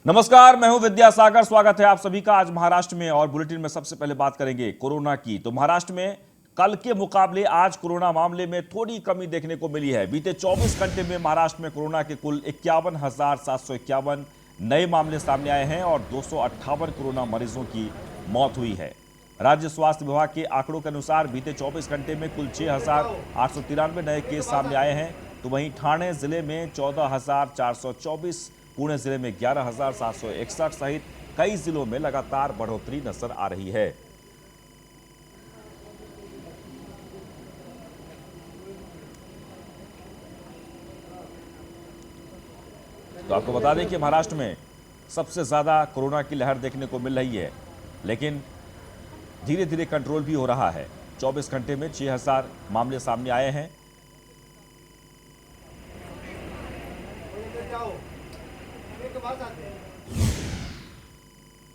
नमस्कार, मैं हूं विद्यासागर। स्वागत है आप सभी का आज महाराष्ट्र में। और बुलेटिन में सबसे पहले बात करेंगे कोरोना की। तो महाराष्ट्र में कल के मुकाबले आज कोरोना मामले में थोड़ी कमी देखने को मिली है। बीते 24 घंटे में महाराष्ट्र में कोरोना के कुल 51,751 नए मामले सामने आए हैं और 258 कोरोना मरीजों की मौत हुई है। राज्य स्वास्थ्य विभाग के आंकड़ों के अनुसार बीते 24 घंटे में कुल 6,893 नए केस सामने आए हैं। तो वहीं ठाणे जिले में 14,424, पुणे जिले में 11,761 सहित कई जिलों में लगातार बढ़ोतरी नजर आ रही है। तो आपको बता दें कि महाराष्ट्र में सबसे ज्यादा कोरोना की लहर देखने को मिल रही है, लेकिन धीरे धीरे कंट्रोल भी हो रहा है। 24 घंटे में 6,000 मामले सामने आए हैं।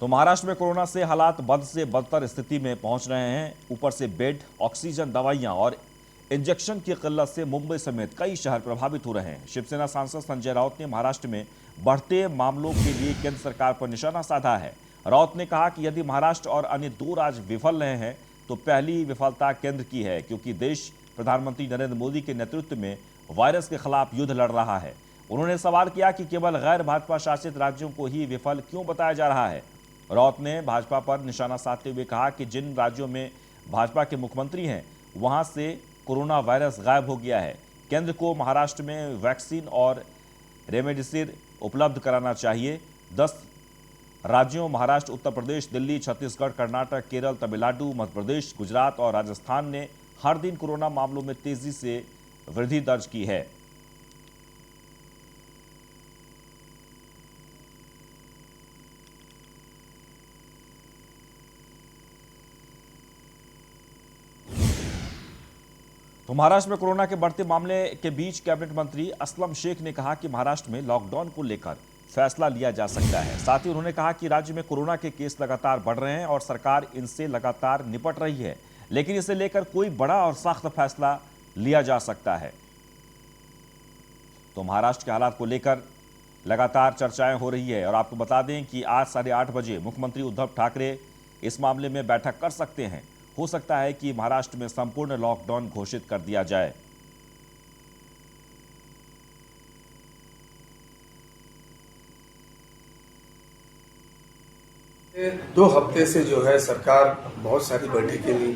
तो महाराष्ट्र में कोरोना से हालात बद से बदतर स्थिति में पहुंच रहे हैं। ऊपर से बेड, ऑक्सीजन, दवाइयां और इंजेक्शन की किल्लत से मुंबई समेत कई शहर प्रभावित हो रहे हैं। शिवसेना सांसद संजय राउत ने महाराष्ट्र में बढ़ते मामलों के लिए केंद्र सरकार पर निशाना साधा है। राउत ने कहा कि यदि महाराष्ट्र और अन्य दो राज्य विफल रहे हैं तो पहली विफलता केंद्र की है, क्योंकि देश प्रधानमंत्री नरेंद्र मोदी के नेतृत्व में वायरस के खिलाफ युद्ध लड़ रहा है। उन्होंने सवाल किया कि केवल गैर भाजपा शासित राज्यों को ही विफल क्यों बताया जा रहा है। राउत ने भाजपा पर निशाना साधते हुए कहा कि जिन राज्यों में भाजपा के मुख्यमंत्री हैं वहां से कोरोना वायरस गायब हो गया है। केंद्र को महाराष्ट्र में वैक्सीन और रेमडेसिविर उपलब्ध कराना चाहिए। 10 राज्यों महाराष्ट्र, उत्तर प्रदेश, दिल्ली, छत्तीसगढ़, कर्नाटक, केरल, तमिलनाडु, मध्य प्रदेश, गुजरात और राजस्थान ने हर दिन कोरोना मामलों में तेजी से वृद्धि दर्ज की है। तो महाराष्ट्र में कोरोना के बढ़ते मामले के बीच कैबिनेट मंत्री असलम शेख ने कहा कि महाराष्ट्र में लॉकडाउन को लेकर फैसला लिया जा सकता है। साथ ही उन्होंने कहा कि राज्य में कोरोना के केस लगातार बढ़ रहे हैं और सरकार इनसे लगातार निपट रही है, लेकिन इसे लेकर कोई बड़ा और सख्त फैसला लिया जा सकता है। तो महाराष्ट्र के हालात को लेकर लगातार चर्चाएं हो रही है। और आपको बता दें कि आज 8:30 बजे मुख्यमंत्री उद्धव ठाकरे इस मामले में बैठक कर सकते हैं। हो सकता है कि महाराष्ट्र में संपूर्ण लॉकडाउन घोषित कर दिया जाए। दो हफ्ते से जो है सरकार बहुत सारी बैठकें ली,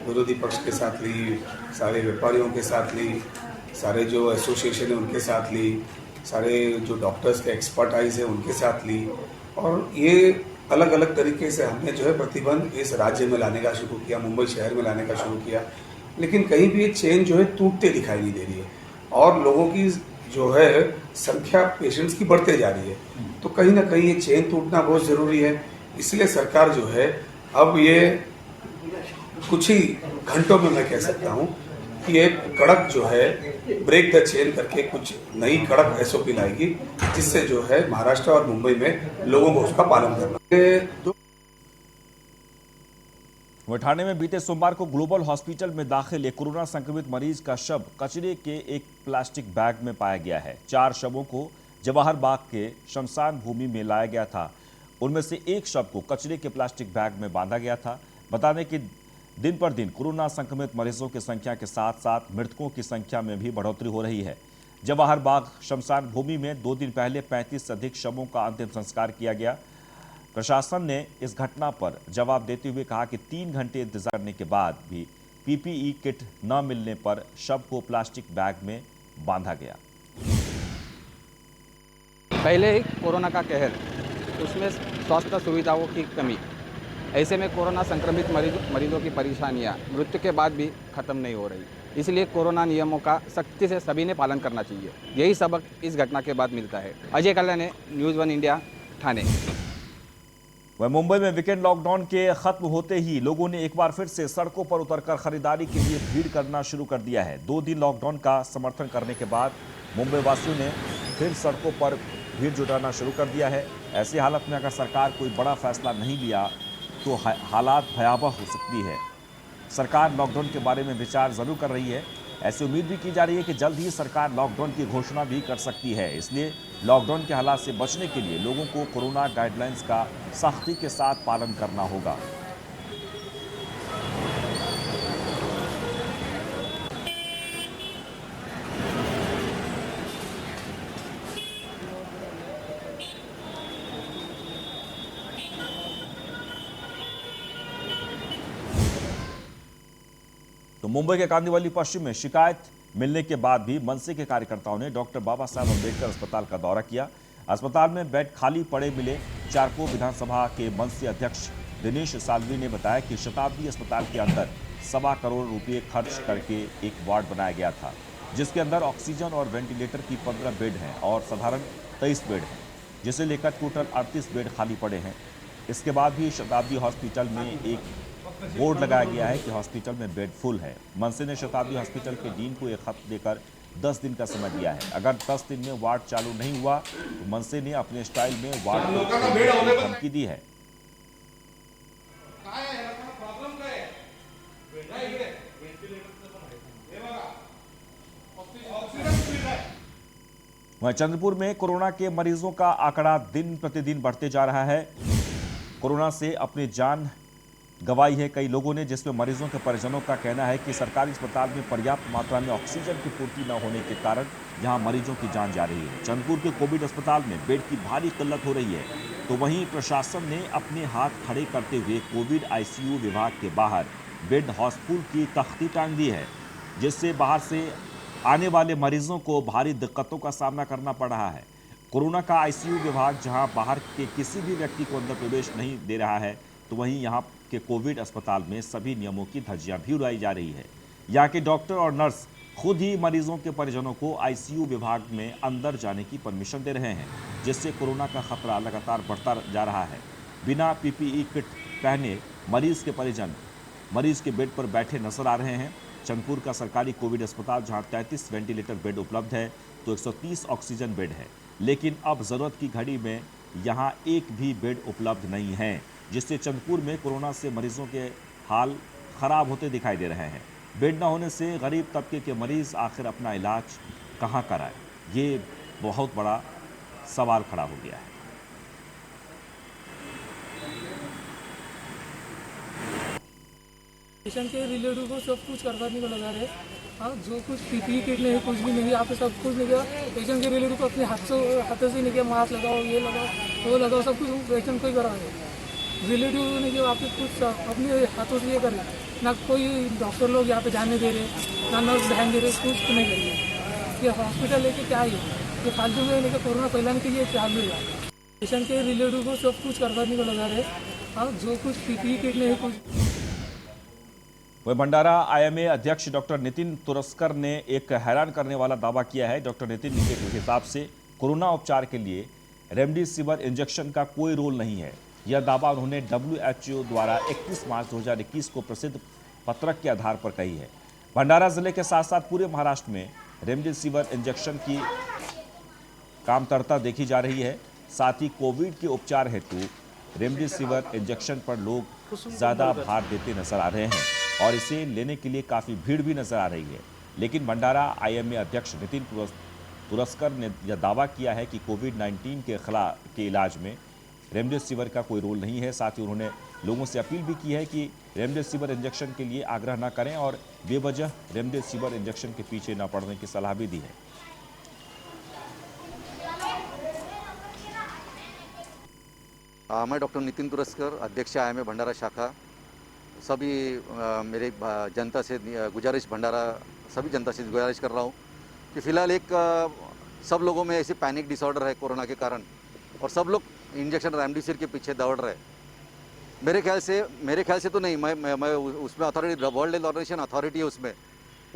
विरोधी पक्ष के साथ ली, सारे व्यापारियों के साथ ली, सारे जो एसोसिएशन है उनके साथ ली, सारे जो डॉक्टर्स के एक्सपर्टाइज है उनके साथ ली, और ये अलग अलग तरीके से हमने जो है प्रतिबंध इस राज्य में लाने का शुरू किया, मुंबई शहर में लाने का शुरू किया। लेकिन कहीं भी ये चेन जो है टूटते दिखाई नहीं दे रही है और लोगों की जो है संख्या पेशेंट्स की बढ़ते जा रही है। तो कहीं ना कहीं ये चेन टूटना बहुत ज़रूरी है। इसलिए सरकार जो है अब ये कुछ ही घंटों में मैं कह सकता हूँ कि एक कड़क जो है ब्रेक द चेन करके कुछ नई कड़क एसओपी लाएगी, जिससे जो है महाराष्ट्र और मुंबई में लोगों को उसका पालन करना। ठाणे में बीते सोमवार को ग्लोबल हॉस्पिटल में दाखिल एक कोरोना संक्रमित मरीज का शव कचरे के एक प्लास्टिक बैग में पाया गया है। 4 शवों को जवाहर बाग के शमशान भूमि में लाया गया था। उनमें से एक शव को कचरे के प्लास्टिक बैग में बांधा गया था। बता दें कि दिन पर दिन कोरोना संक्रमित मरीजों की संख्या के साथ साथ मृतकों की संख्या में भी बढ़ोतरी हो रही है। जवाहर बाग शमशान भूमि में 2 दिन पहले 35 से अधिक शवों का अंतिम संस्कार किया गया। प्रशासन ने इस घटना पर जवाब देते हुए कहा कि 3 घंटे इंतजार करने के बाद भी पीपीई किट न मिलने पर शव को प्लास्टिक बैग में बांधा गया। पहले ही कोरोना का कहर, उसमें स्वास्थ्य सुविधाओं की कमी, ऐसे में कोरोना संक्रमित मरीजों की परेशानियां मृत्यु के बाद भी खत्म नहीं हो रही। इसलिए कोरोना नियमों का सख्ती से सभी ने पालन करना चाहिए। यही सबक इस घटना के बाद मिलता है। अजय कल्याण, न्यूज़ 1 इंडिया, ठाणे। वह मुंबई में वीकेंड लॉकडाउन के खत्म होते ही लोगों ने एक बार फिर से सड़कों पर उतरकर खरीदारी के लिए भीड़ करना शुरू कर दिया है। 2 दिन लॉकडाउन का समर्थन करने के बाद मुंबई वासियों ने फिर सड़कों पर भीड़ जुटाना शुरू कर दिया है। ऐसी हालत में अगर सरकार कोई बड़ा फैसला नहीं लिया तो हालात भयावह हो सकती है। सरकार लॉकडाउन के बारे में विचार जरूर कर रही है, ऐसी उम्मीद भी की जा रही है कि जल्द ही सरकार लॉकडाउन की घोषणा भी कर सकती है। इसलिए लॉकडाउन के हालात से बचने के लिए लोगों को कोरोना गाइडलाइंस का सख्ती के साथ पालन करना होगा। तो मुंबई के कांदिवली पश्चिम में शिकायत मिलने के बाद भी मनसे के कार्यकर्ताओं ने डॉक्टर बाबा साहब अम्बेडकर अस्पताल का दौरा किया। अस्पताल में बेड खाली पड़े मिले। चारकोल विधानसभा के मनसे अध्यक्ष दिनेश साल्वी ने बताया कि शताब्दी अस्पताल के अंदर 1.25 करोड़ रुपए खर्च करके एक वार्ड बनाया गया था, जिसके अंदर ऑक्सीजन और वेंटिलेटर की 15 बेड हैं और साधारण 23 बेड हैं, जिसे लेकर टोटल 38 बेड खाली पड़े हैं। इसके बाद भी शताब्दी हॉस्पिटल में एक बोर्ड लगाया गया है कि हॉस्पिटल में बेड फुल है। मनसे ने शताब्दी हॉस्पिटल के डीन को एक खत देकर 10 दिन का समय दिया है। अगर 10 दिन में वार्ड चालू नहीं हुआ तो मनसे ने अपने स्टाइल में वार्ड को खोलने की धमकी दी है। वहीं चंद्रपुर में कोरोना के मरीजों का आंकड़ा दिन प्रतिदिन बढ़ते जा रहा है। कोरोना से अपनी जान गंवाई है कई लोगों ने, जिसमें मरीजों के परिजनों का कहना है कि सरकारी अस्पताल में पर्याप्त मात्रा में ऑक्सीजन की पूर्ति न होने के कारण यहां मरीजों की जान जा रही है। चंद्रपुर के कोविड अस्पताल में बेड की भारी किल्लत हो रही है, तो वहीं प्रशासन ने अपने हाथ खड़े करते हुए कोविड आईसीयू विभाग के बाहर बेड हाउसफुल की तख्ती टांग दी है, जिससे बाहर से आने वाले मरीजों को भारी दिक्कतों का सामना करना पड़ रहा है। कोरोना का आईसीयू विभाग जहां बाहर के किसी भी व्यक्ति को अंदर प्रवेश नहीं दे रहा है, तो वहीं यहां के कोविड अस्पताल में सभी नियमों की धज्जियां भी उड़ाई जा रही है। यहाँ के डॉक्टर और नर्स खुद ही मरीजों के परिजनों को आईसीयू विभाग में अंदर जाने की परमिशन दे रहे हैं, जिससे कोरोना का खतरा लगातार बढ़ता जा रहा है। बिना पीपीई किट पहने मरीज के परिजन मरीज के बेड पर बैठे नजर आ रहे हैं। चंद्रपुर का सरकारी कोविड अस्पताल जहां 33 वेंटिलेटर बेड उपलब्ध है तो 130 ऑक्सीजन बेड है, लेकिन अब जरूरत की घड़ी में यहां एक भी बेड उपलब्ध नहीं है, जिससे चंद्रपुर में कोरोना से मरीजों के हाल खराब होते दिखाई दे रहे हैं। बेड न होने से गरीब तबके के मरीज आखिर अपना इलाज कहां कराएं, ये बहुत बड़ा सवाल खड़ा हो गया है। पेशेंट के रिलेटिव को सब कुछ करवाने को लगा रहे। हाँ, जो कुछ पीपीई किट नहीं, कुछ भी नहीं, यहाँ पे सब कुछ नहीं किया। पेशेंट के रिलेटिव को अपने हाथों से नहीं किया, मास्क लगाओ, ये लगाओ, वो लगाओ, सब कुछ पेशेंट को ही करा रहे। रिलेटिव ने किया, आपके कुछ अपने हाथों से ये कर रहे। ना कोई डॉक्टर लोग यहाँ पे जाने दे रहे, ना नर्स ध्यान दे रहे, कुछ नहीं कर रहे। ये हॉस्पिटल लेके क्या है, ये फालतू में लेके कोरोना फैलाने के लिए चालू है। पेशेंट के रिलेटिव को सब कुछ करवाने को लगा रहे। हाँ, जो कुछ पीपीई किट नहीं, कुछ। वह भंडारा आईएमए अध्यक्ष डॉक्टर नितिन तुरस्कर ने एक हैरान करने वाला दावा किया है। डॉक्टर नितिन के हिसाब से कोरोना उपचार के लिए रेमडेसिविर इंजेक्शन का कोई रोल नहीं है। यह दावा उन्होंने WHO द्वारा 31 मार्च 2021 को प्रसिद्ध पत्रक के आधार पर कही है। भंडारा जिले के साथ साथ पूरे महाराष्ट्र में रेमडेसिविर इंजेक्शन की कामतरता देखी जा रही है। साथ ही कोविड के उपचार हेतु रेमडेसिविर इंजेक्शन पर लोग ज़्यादा भार देते नजर आ रहे हैं और इसे लेने के लिए काफ़ी भीड़ भी नजर आ रही है। लेकिन भंडारा आईएमए अध्यक्ष नितिन तुरस्कर ने यह दावा किया है कि कोविड-19 के इलाज में रेमडेसिविर का कोई रोल नहीं है। साथ ही उन्होंने लोगों से अपील भी की है कि रेमडेसिविर इंजेक्शन के लिए आग्रह न करें और बेवजह रेमडेसिविर इंजेक्शन के पीछे न पड़ने की सलाह भी दी है। मैं डॉक्टर नितिन तुरस्कर, अध्यक्ष आईएमए भंडारा शाखा। सभी मेरे जनता से गुजारिश, भंडारा सभी जनता से गुजारिश कर रहा हूँ कि फ़िलहाल एक सब लोगों में ऐसे पैनिक डिसऑर्डर है कोरोना के कारण और सब लोग इंजेक्शन रेमडेसिविर के पीछे दौड़ रहे हैं। मेरे ख्याल से तो नहीं, मैं उसमें authority, World Health Organization authority है उसमें,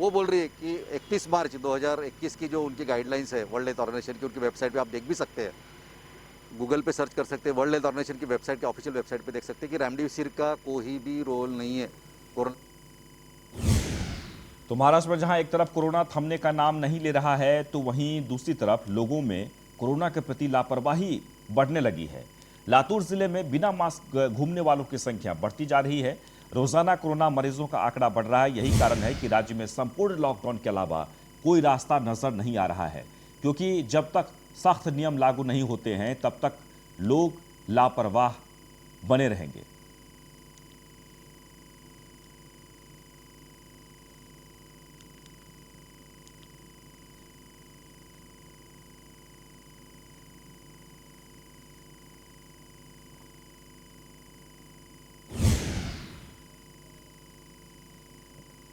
वो बोल रही है कि 31 मार्च 2021 की जो उनकी गाइडलाइंस है वर्ल्ड हेल्थ ऑर्गेनाइजेशन की, उनकी वेबसाइट पे आप देख भी सकते हैं, गूगल पे सर्च कर सकते हैं, वर्ल्ड हेल्थ ऑर्गेनाइजेशन की वेबसाइट, की ऑफिशियल वेबसाइट पे देख सकते हैं कि रेमडेसिविर का कोई भी रोल नहीं है कोरोना। तो महाराष्ट्र में जहां एक तरफ कोरोना थमने का नाम नहीं ले रहा है, तो वहीं दूसरी तरफ लोगों में कोरोना के प्रति लापरवाही बढ़ने लगी है। लातूर जिले में बिना मास्क घूमने वालों की संख्या बढ़ती जा रही है। रोजाना कोरोना मरीजों का आंकड़ा बढ़ रहा है। यही कारण है कि राज्य में संपूर्ण लॉकडाउन के अलावा कोई रास्ता नजर नहीं आ रहा है, क्योंकि जब तक सख्त नियम लागू नहीं होते हैं तब तक लोग लापरवाह बने रहेंगे।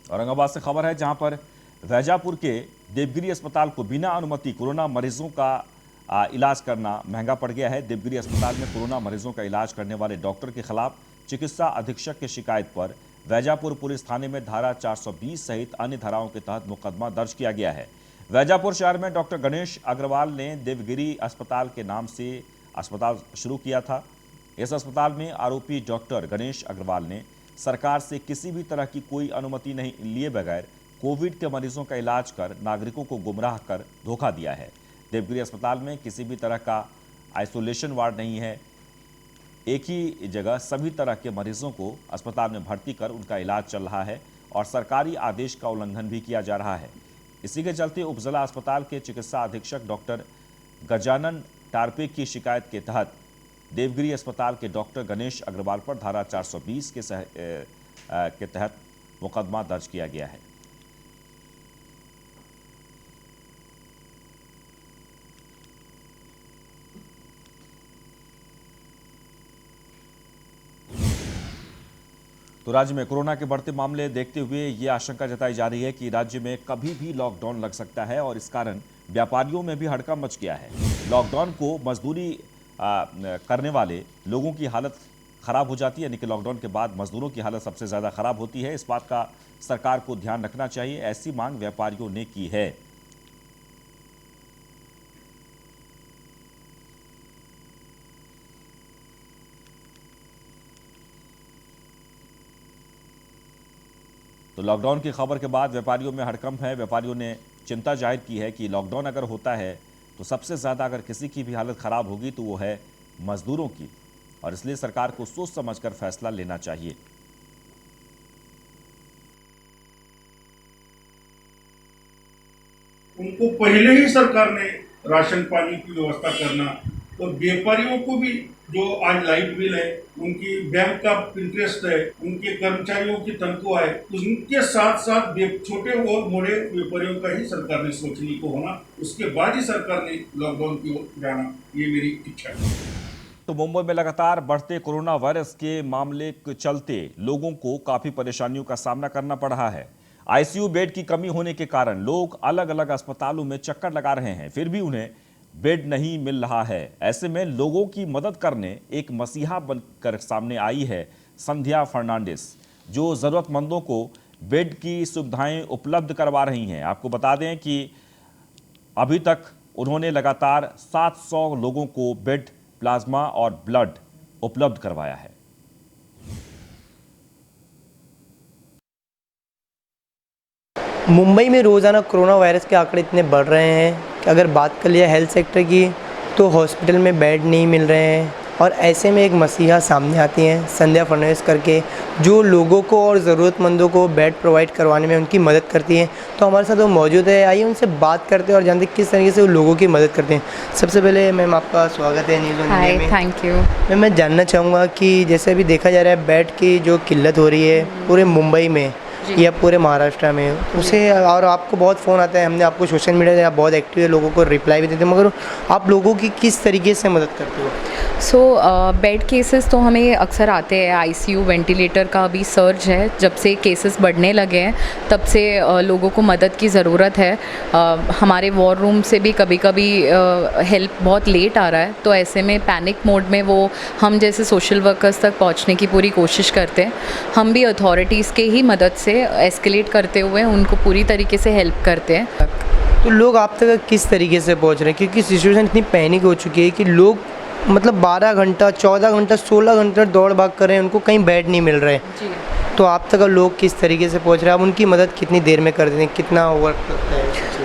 औरंगाबाद से खबर है, जहां पर वैजापुर के देवगिरी अस्पताल को बिना अनुमति कोरोना मरीजों का इलाज करना महंगा पड़ गया है। देवगिरी अस्पताल में कोरोना मरीजों का इलाज करने वाले डॉक्टर के खिलाफ चिकित्सा अधीक्षक की शिकायत पर वैजापुर पुलिस थाने में धारा 420 सहित अन्य धाराओं के तहत मुकदमा दर्ज किया गया है। वैजापुर शहर में डॉक्टर गणेश अग्रवाल ने देवगिरी अस्पताल के नाम से अस्पताल शुरू किया था। इस अस्पताल में आरोपी डॉक्टर गणेश अग्रवाल ने सरकार से किसी भी तरह की कोई अनुमति नहीं लिए बगैर कोविड के मरीजों का इलाज कर नागरिकों को गुमराह कर धोखा दिया है। देवगिरी अस्पताल में किसी भी तरह का आइसोलेशन वार्ड नहीं है। एक ही जगह सभी तरह के मरीजों को अस्पताल में भर्ती कर उनका इलाज चल रहा है और सरकारी आदेश का उल्लंघन भी किया जा रहा है। इसी के चलते उपजिला अस्पताल के चिकित्सा अधीक्षक डॉक्टर गजानन टारपे की शिकायत के तहत देवगिरी अस्पताल के डॉक्टर गणेश अग्रवाल पर धारा 420 के तहत मुकदमा दर्ज किया गया है। तो राज्य में कोरोना के बढ़ते मामले देखते हुए ये आशंका जताई जा रही है कि राज्य में कभी भी लॉकडाउन लग सकता है और इस कारण व्यापारियों में भी हड़कंप मच गया है। लॉकडाउन को मजदूरी करने वाले लोगों की हालत खराब हो जाती है, यानी कि लॉकडाउन के बाद मजदूरों की हालत सबसे ज़्यादा खराब होती है। इस बात का सरकार को ध्यान रखना चाहिए, ऐसी मांग व्यापारियों ने की है। तो लॉकडाउन की खबर के बाद व्यापारियों में हड़कंप है। व्यापारियों ने चिंता जाहिर की है कि लॉकडाउन अगर होता है तो सबसे ज़्यादा अगर किसी की भी हालत ख़राब होगी तो वो है मजदूरों की, और इसलिए सरकार को सोच समझकर फैसला लेना चाहिए। उनको पहले ही सरकार ने राशन पानी की व्यवस्था करना और व्यापारियों को भी जो आज लाइट बिल है, उनकी बैंक का इंटरेस्ट है, उनके कर्मचारियों की तनख्वाह है, उनके साथ साथ छोटे और बड़े व्यापारियों का ही सरकार ने सोचने को होना, उसके बाद ही सरकार ने लॉकडाउन की ओर जाना, ये मेरी इच्छा है। तो मुंबई में लगातार बढ़ते कोरोना वायरस के मामले के चलते लोगों को काफ़ी परेशानियों का सामना करना पड़ रहा है। आईसीयू बेड की कमी होने के कारण लोग अलग अलग अस्पतालों में चक्कर लगा रहे हैं, फिर भी उन्हें बेड नहीं मिल रहा है। ऐसे में लोगों की मदद करने एक मसीहा बनकर सामने आई है संध्या फर्नांडिस, जो ज़रूरतमंदों को बेड की सुविधाएं उपलब्ध करवा रही हैं। आपको बता दें कि अभी तक उन्होंने लगातार 700 लोगों को बेड, प्लाज्मा और ब्लड उपलब्ध करवाया है। मुंबई में रोज़ाना कोरोना वायरस के आंकड़े इतने बढ़ रहे हैं कि अगर बात कर लिया हेल्थ सेक्टर की तो हॉस्पिटल में बेड नहीं मिल रहे हैं, और ऐसे में एक मसीहा सामने आती हैं संध्या फर्नांडिस करके, जो लोगों को और ज़रूरतमंदों को बेड प्रोवाइड करवाने में उनकी मदद करती हैं। तो हमारे साथ वो मौजूद है, आइए उनसे बात करते हैं और जानते हैं किस तरीके से वो लोगों की मदद करते हैं। सबसे पहले मैम आपका स्वागत है न्यूज़ इंडिया में। थैंक यू मैम, मैं जानना चाहूँगा कि जैसे अभी देखा जा रहा है बेड की जो किल्लत हो रही है पूरे मुंबई में या पूरे महाराष्ट्र में, उसे और आपको बहुत फ़ोन आता है, हमने आपको सोशल मीडिया से आप बहुत एक्टिव है, लोगों को रिप्लाई भी देते हैं, मगर आप लोगों की किस तरीके से मदद करते हो? बेड केसेस तो हमें अक्सर आते हैं। आईसीयू वेंटिलेटर का अभी सर्ज है, जब से केसेस बढ़ने लगे हैं तब से लोगों को मदद की ज़रूरत है। हमारे वॉर रूम से भी कभी कभी हेल्प बहुत लेट आ रहा है, तो ऐसे में पैनिक मोड में वो हम जैसे सोशल वर्कर्स तक पहुंचने की पूरी कोशिश करते हैं। हम भी अथॉरिटीज़ के ही मदद से एस्केलेट करते हुए उनको पूरी तरीके से हेल्प करते हैं। तो लोग आप तक किस तरीके से पहुँच रहे हैं, क्योंकि सिचुएशन इतनी पैनिक हो चुकी है कि लोग मतलब 12 घंटा, 14 घंटा, 16 घंटा दौड़ भाग कर रहे हैं, उनको कहीं बेड नहीं मिल रहे। जी। तो आप तक लोग किस तरीके से पहुंच रहे हैं, आप उनकी मदद कितनी देर में कर देते हैं, कितना वर्क करता है?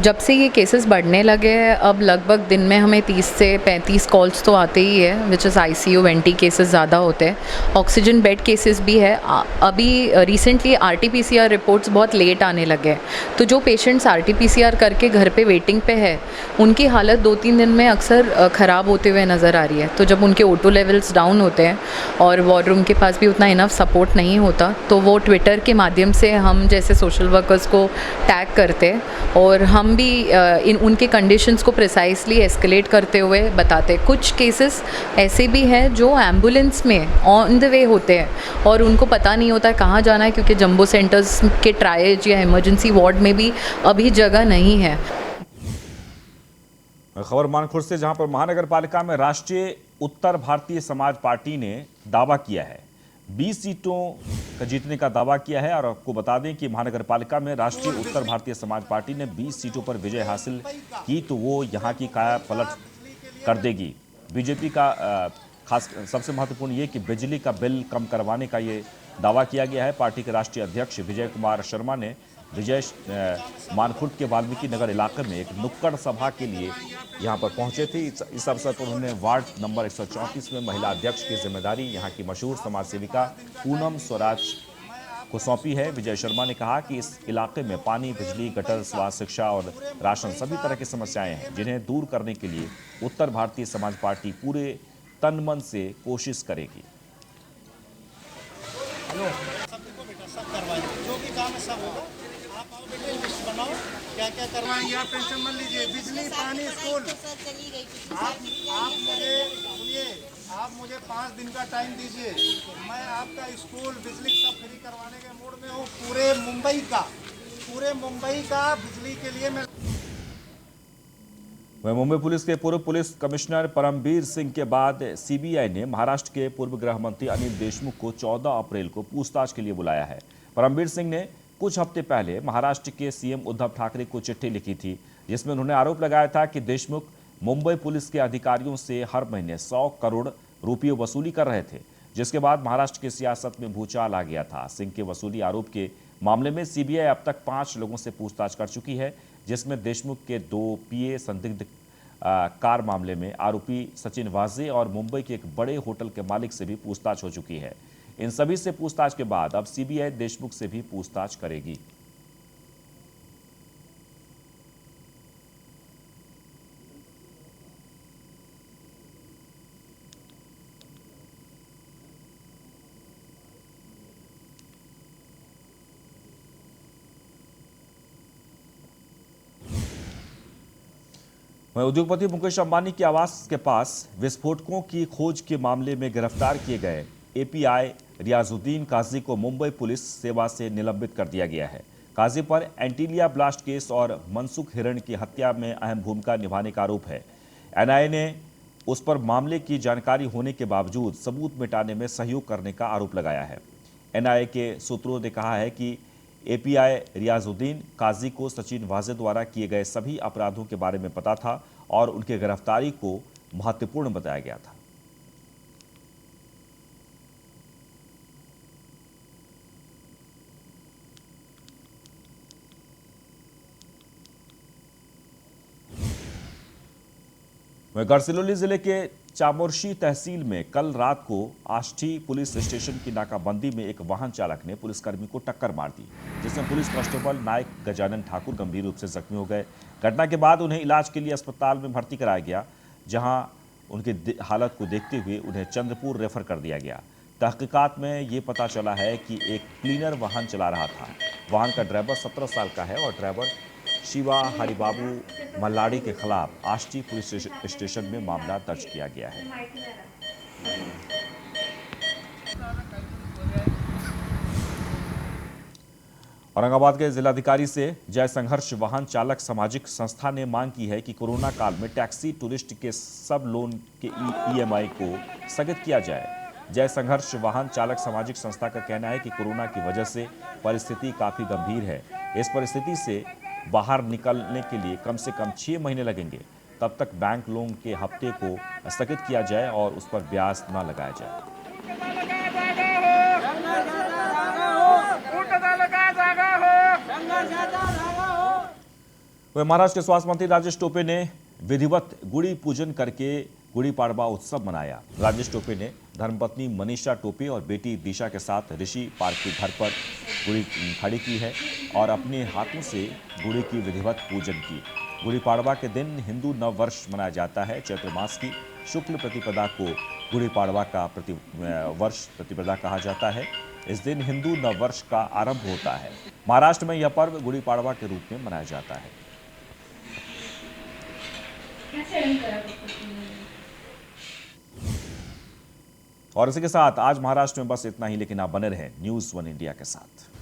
जब से ये केसेस बढ़ने लगे हैं, अब लगभग दिन में हमें 30 से 35 कॉल्स तो आते ही है, which is ICU vanity cases ज़्यादा होते हैं। ऑक्सीजन बेड केसेस भी है। अभी रिसेंटली RT-PCR रिपोर्ट्स बहुत लेट आने लगे हैं, तो जो पेशेंट्स RT-PCR करके घर पे वेटिंग पे है, उनकी हालत 2-3 दिन में अक्सर ख़राब होते हुए नज़र आ रही है। तो जब उनके O2 लेवल्स डाउन होते हैं और वार्ड रूम के पास भी उतना इनफ सपोर्ट नहीं होता, तो वो ट्विटर के माध्यम से हम जैसे सोशल वर्कर्स को टैग करते और हम भी उनके कंडीशंस को प्रिसाइसली एस्केलेट करते हुए बताते। कुछ केसेस ऐसे भी हैं जो एम्बुलेंस में ऑन द वे होते हैं और उनको पता नहीं होता है कहाँ जाना है, क्योंकि जंबो सेंटर्स के ट्रायज या इमरजेंसी वार्ड में भी अभी जगह नहीं है। खबर मानखुर्द से, जहां पर महानगर पालिका में राष्ट्रीय उत्तर भारतीय समाज पार्टी ने दावा किया है, 20 सीटों का जीतने का दावा किया है। और आपको बता दें कि महानगर पालिका में राष्ट्रीय उत्तर भारतीय समाज पार्टी ने 20 सीटों पर विजय हासिल की, तो वो यहाँ की काया पलट कर देगी। बीजेपी का खास सबसे महत्वपूर्ण ये कि बिजली का बिल कम करवाने का ये दावा किया गया है। पार्टी के राष्ट्रीय अध्यक्ष विजय कुमार शर्मा ने मानखुर्द के वाल्मीकि नगर इलाके में एक नुक्कड़ सभा के लिए यहां पर पहुंचे थे। इस अवसर पर उन्होंने वार्ड नंबर 134 में महिला अध्यक्ष की जिम्मेदारी यहां की मशहूर समाज सेविका पूनम स्वराज को सौंपी है। विजय शर्मा ने कहा कि इस इलाके में पानी, बिजली, गटर, स्वास्थ्य, शिक्षा और राशन सभी तरह की समस्याएं हैं, जिन्हें दूर करने के लिए उत्तर भारतीय समाज पार्टी पूरे तन मन से कोशिश करेगी। बनाओ, क्या क्या करवाएंगे आप, टेंशन मत लीजिए। बिजली, पानी, स्कूल। आप मुझे सुनिए, आप मुझे 5 दिन का टाइम दीजिए, मैं आपका स्कूल, बिजली सब फ्री करवाने के मूड में हूँ। पूरे मुंबई का बिजली के लिए मैं। वह मुंबई पुलिस के पूर्व पुलिस कमिश्नर परमबीर सिंह के बाद CBI ने महाराष्ट्र के पूर्व गृह मंत्री अनिल देशमुख को 14 अप्रैल को पूछताछ के लिए बुलाया है। परमबीर सिंह ने कुछ हफ्ते पहले महाराष्ट्र के CM उद्धव ठाकरे को चिट्ठी लिखी थी, जिसमें उन्होंने आरोप लगाया था कि देशमुख मुंबई पुलिस के अधिकारियों से हर महीने 100 करोड़ रुपये वसूली कर रहे थे, जिसके बाद महाराष्ट्र की सियासत में भूचाल आ गया था। सिंह के वसूली आरोप के मामले में CBI अब तक 5 लोगों से पूछताछ कर चुकी है, जिसमें देशमुख के 2 PA संदिग्ध कार मामले में आरोपी सचिन वाजे और मुंबई के एक बड़े होटल के मालिक से भी पूछताछ हो चुकी है। इन सभी से पूछताछ के बाद अब CBI देशमुख से भी पूछताछ करेगी। उद्योगपति मुकेश अंबानी के आवास के पास विस्फोटकों की खोज के मामले में गिरफ्तार किए गए API रियाजुद्दीन काजी को मुंबई पुलिस सेवा से निलंबित कर दिया गया है। काजी पर एंटीलिया ब्लास्ट केस और मनसुख हिरण की हत्या में अहम भूमिका निभाने का आरोप है। NIA ने उस पर मामले की जानकारी होने के बावजूद सबूत मिटाने में सहयोग करने का आरोप लगाया है। NIA के सूत्रों ने कहा है कि API रियाजुद्दीन काजी को सचिन वाजे द्वारा किए गए सभी अपराधों के बारे में पता था और उनके गिरफ्तारी को महत्वपूर्ण बताया गया था। गढ़चिरौली जिले के चामोर्शी तहसील में कल रात को आष्ठी पुलिस स्टेशन की नाकाबंदी में एक वाहन चालक ने पुलिसकर्मी को टक्कर मार दी, जिसमें पुलिस कांस्टेबल नायक गजानन ठाकुर गंभीर रूप से जख्मी हो गए। घटना के बाद उन्हें इलाज के लिए अस्पताल में भर्ती कराया गया, जहां उनकी हालत को देखते हुए उन्हें चंद्रपुर रेफर कर दिया गया। तहकीकात में ये पता चला है कि एक क्लीनर वाहन चला रहा था। वाहन का ड्राइवर 17 साल का है और ड्राइवर शिवा हरिबाबू मल्लाड़ी के खिलाफ आष्टी पुलिस स्टेशन में मामला दर्ज किया गया है। औरंगाबाद के जिलाधिकारी से जय संघर्ष वाहन चालक सामाजिक संस्था ने मांग की है कि कोरोना काल में टैक्सी टूरिस्ट के सब लोन के EMI को स्थगित किया जाए। जय संघर्ष वाहन चालक सामाजिक संस्था का कहना है कि कोरोना की वजह से परिस्थिति काफी गंभीर है। इस परिस्थिति से बाहर निकलने के लिए कम से कम 6 महीने लगेंगे। तब तक बैंक लोन के हफ्ते को स्थगित किया जाए और उस पर ब्याज न लगाया जाए। वह महाराष्ट्र के स्वास्थ्य मंत्री राजेश टोपे ने विधिवत गुड़ी पूजन करके गुड़ी पाड़वा उत्सव मनाया। राजेश टोपे ने धर्मपत्नी मनीषा टोपे और बेटी दिशा के साथ ऋषि पार्क के घर पर गुड़ी खड़ी की है और अपने हाथों से गुड़ी की विधिवत पूजन की। गुड़ी पाड़वा के दिन हिंदू नव वर्ष मनाया जाता है। चैत्र मास की शुक्ल प्रतिपदा को गुड़ी पाड़वा का वर्ष प्रतिपदा कहा जाता है। इस दिन हिंदू नव वर्ष का आरंभ होता है। महाराष्ट्र में यह पर्व गुड़ी पाड़वा के रूप में मनाया जाता है। और इसी के साथ आज महाराष्ट्र में बस इतना ही, लेकिन आप बने रहें न्यूज़ 1 इंडिया के साथ।